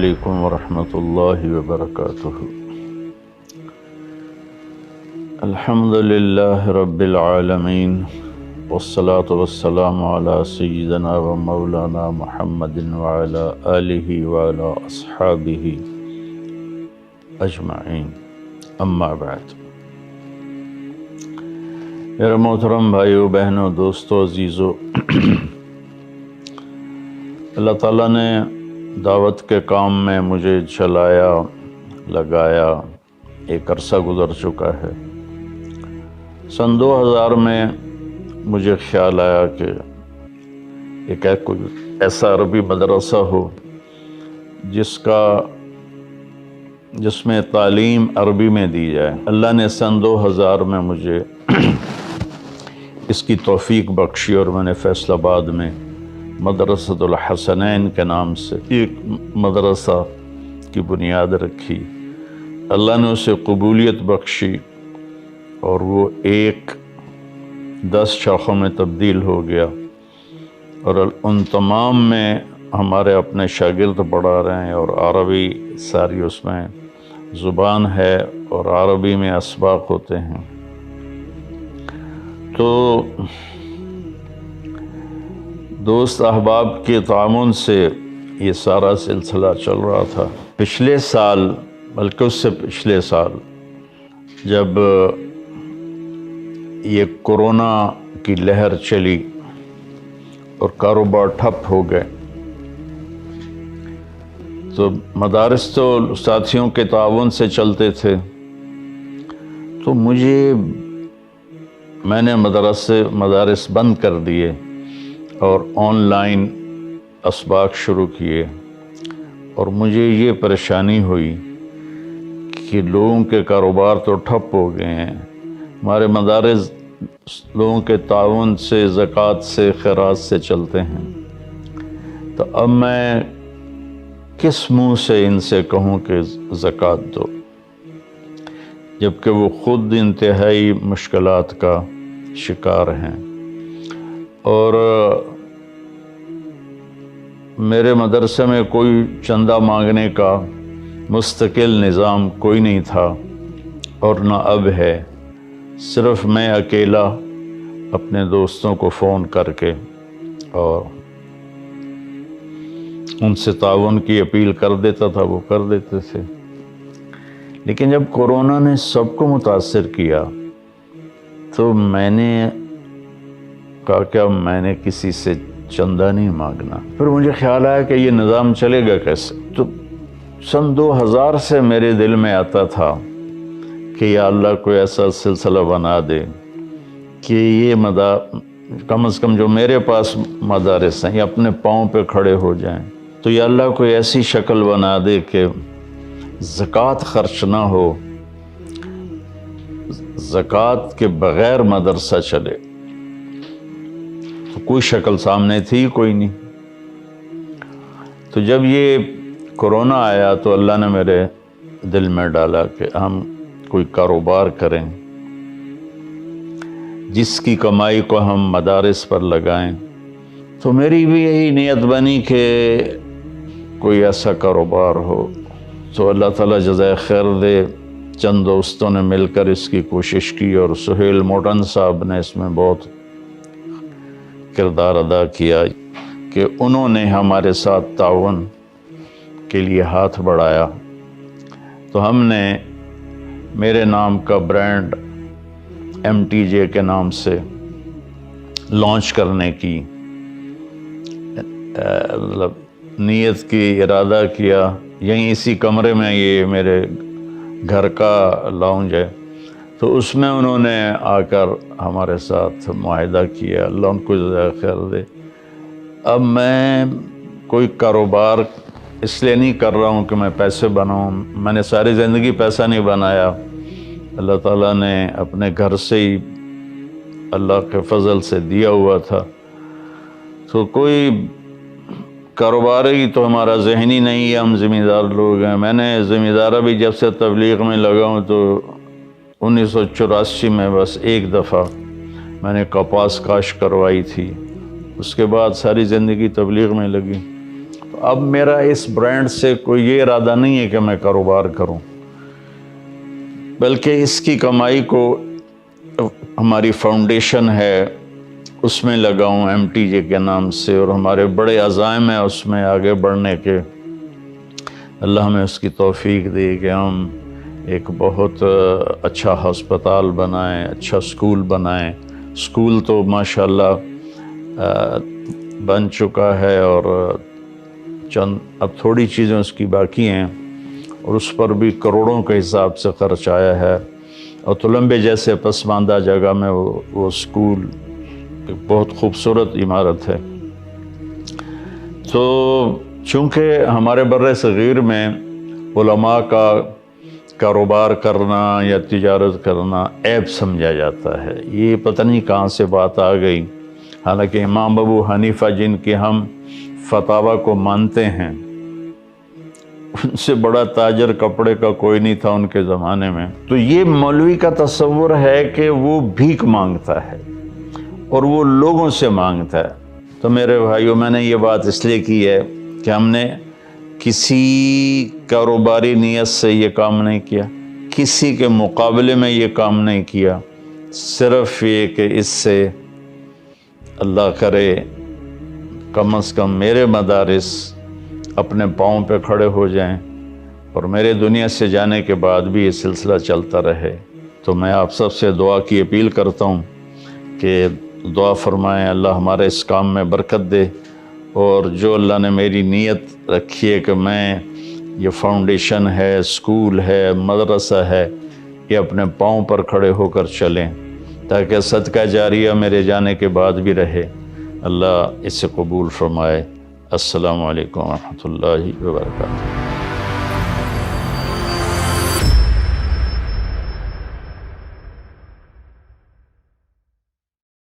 علیکم ورحمۃ اللہ وبرکاتہ۔ الحمد للہ رب العالمین والصلاة والسلام علی سیدنا و مولانا محمد وعلی آلہ وعلی اصحابہ اجمعین، اما بعد۔ میرے محترم بھائیو، بہنوں، دوستو، عزیزو، اللہ تعالیٰ نے دعوت کے کام میں مجھے چلایا، لگایا، ایک عرصہ گزر چکا ہے۔ سن 2000 میں مجھے خیال آیا کہ ایک کوئی ایسا عربی مدرسہ ہو جس میں تعلیم عربی میں دی جائے۔ اللہ نے سن 2000 میں مجھے اس کی توفیق بخشی اور میں نے فیصل آباد میں مدرسۃ الحسنین کے نام سے ایک مدرسہ کی بنیاد رکھی۔ اللہ نے اسے قبولیت بخشی اور وہ 10 شاخوں میں تبدیل ہو گیا، اور ان تمام میں ہمارے اپنے شاگرد پڑھا رہے ہیں، اور عربی ساری اس میں زبان ہے اور عربی میں اسباق ہوتے ہیں۔ تو دوست احباب کے تعاون سے یہ سارا سلسلہ چل رہا تھا۔ پچھلے سال، بلکہ اس سے پچھلے سال، جب یہ کورونا کی لہر چلی اور کاروبار ٹھپ ہو گئے، تو مدارس تو ساتھیوں کے تعاون سے چلتے تھے، تو میں نے مدارس بند کر دیے اور آن لائن اسباق شروع کیے، اور مجھے یہ پریشانی ہوئی کہ لوگوں کے کاروبار تو ٹھپ ہو گئے ہیں، ہمارے مدارس لوگوں کے تعاون سے، زکوٰۃ سے، خیرات سے چلتے ہیں، تو اب میں کس منہ سے ان سے کہوں کہ زکوٰۃ دو، جبکہ وہ خود انتہائی مشکلات کا شکار ہیں۔ اور میرے مدرسے میں کوئی چندہ مانگنے کا مستقل نظام کوئی نہیں تھا، اور نہ اب ہے۔ صرف میں اکیلا اپنے دوستوں کو فون کر کے اور ان سے تعاون کی اپیل کر دیتا تھا، وہ کر دیتے تھے۔ لیکن جب کورونا نے سب کو متاثر کیا تو میں نے کہا کہ اب میں نے کسی سے چندہ نہیں مانگنا۔ پھر مجھے خیال آیا کہ یہ نظام چلے گا کیسے؟ تو سن 2000 سے میرے دل میں آتا تھا کہ یا اللہ کوئی ایسا سلسلہ بنا دے کہ یہ کم از کم جو میرے پاس مدارس ہیں یہ اپنے پاؤں پہ کھڑے ہو جائیں، تو یا اللہ کوئی ایسی شکل بنا دے کہ زکوٰۃ خرچ نہ ہو، زکوٰۃ کے بغیر مدرسہ چلے۔ تو کوئی شکل سامنے تھی کوئی نہیں۔ تو جب یہ کورونا آیا تو اللہ نے میرے دل میں ڈالا کہ ہم کوئی کاروبار کریں جس کی کمائی کو ہم مدارس پر لگائیں۔ تو میری بھی یہی نیت بنی کہ کوئی ایسا کاروبار ہو۔ تو اللہ تعالیٰ جزائے خیر دے، چند دوستوں نے مل کر اس کی کوشش کی، اور سہیل موٹن صاحب نے اس میں بہت کردار ادا کیا کہ انہوں نے ہمارے ساتھ تعاون کے لیے ہاتھ بڑھایا۔ تو ہم نے میرے نام کا برانڈ MTJ کے نام سے لانچ کرنے کی نیت کی، ارادہ کیا۔ یہیں اسی کمرے میں، یہ میرے گھر کا لاؤنج ہے، تو اس میں انہوں نے آ کر ہمارے ساتھ معاہدہ کیا، اللہ ان کو جزائے خیر دے۔ اب میں کوئی کاروبار اس لیے نہیں کر رہا ہوں کہ میں پیسے بناؤں، میں نے ساری زندگی پیسہ نہیں بنایا، اللہ تعالیٰ نے اپنے گھر سے ہی اللہ کے فضل سے دیا ہوا تھا۔ تو کوئی کاروبار ہی تو ہمارا ذہنی نہیں ہے، ہم ذمہ دار لوگ ہیں۔ میں نے ذمہ دارہ بھی جب سے تبلیغ میں لگا ہوں تو 1984 میں بس ایک دفعہ میں نے کپاس کاشت کروائی تھی، اس کے بعد ساری زندگی تبلیغ میں لگی۔ اب میرا اس برانڈ سے کوئی یہ ارادہ نہیں ہے کہ میں کاروبار کروں، بلکہ اس کی کمائی کو ہماری فاؤنڈیشن ہے اس میں لگاؤں MTJ کے نام سے، اور ہمارے بڑے عزائم ہیں اس میں آگے بڑھنے کے۔ اللہ ہمیں اس کی توفیق دے کہ ہم ایک بہت اچھا ہسپتال بنائیں، اچھا سکول بنائیں۔ سکول تو ماشاءاللہ بن چکا ہے، اور چند اب تھوڑی چیزیں اس کی باقی ہیں، اور اس پر بھی کروڑوں کے حساب سے خرچ آیا ہے۔ اور تلمبے جیسے پسماندہ جگہ میں وہ سکول ایک بہت خوبصورت عمارت ہے۔ تو چونکہ ہمارے بر صغیر میں علماء کا کاروبار کرنا یا تجارت کرنا عیب سمجھا جاتا ہے، یہ پتہ نہیں کہاں سے بات آ گئی، حالانکہ امام ابو حنیفہ جن کے ہم فتاویٰ کو مانتے ہیں، ان سے بڑا تاجر کپڑے کا کوئی نہیں تھا ان کے زمانے میں۔ تو یہ مولوی کا تصور ہے کہ وہ بھیک مانگتا ہے اور وہ لوگوں سے مانگتا ہے۔ تو میرے بھائیوں، میں نے یہ بات اس لیے کی ہے کہ ہم نے کسی کاروباری نیت سے یہ کام نہیں کیا، کسی کے مقابلے میں یہ کام نہیں کیا، صرف یہ کہ اس سے اللہ کرے کم از کم میرے مدارس اپنے پاؤں پہ کھڑے ہو جائیں، اور میرے دنیا سے جانے کے بعد بھی یہ سلسلہ چلتا رہے۔ تو میں آپ سب سے دعا کی اپیل کرتا ہوں کہ دعا فرمائیں، اللہ ہمارے اس کام میں برکت دے، اور جو اللہ نے میری نیت رکھی ہے کہ میں یہ فاؤنڈیشن ہے، سکول ہے، مدرسہ ہے، یہ اپنے پاؤں پر کھڑے ہو کر چلیں، تاکہ صدقہ جاریہ میرے جانے کے بعد بھی رہے۔ اللہ اسے قبول فرمائے۔ السلام علیکم ورحمۃ اللہ وبرکاتہ۔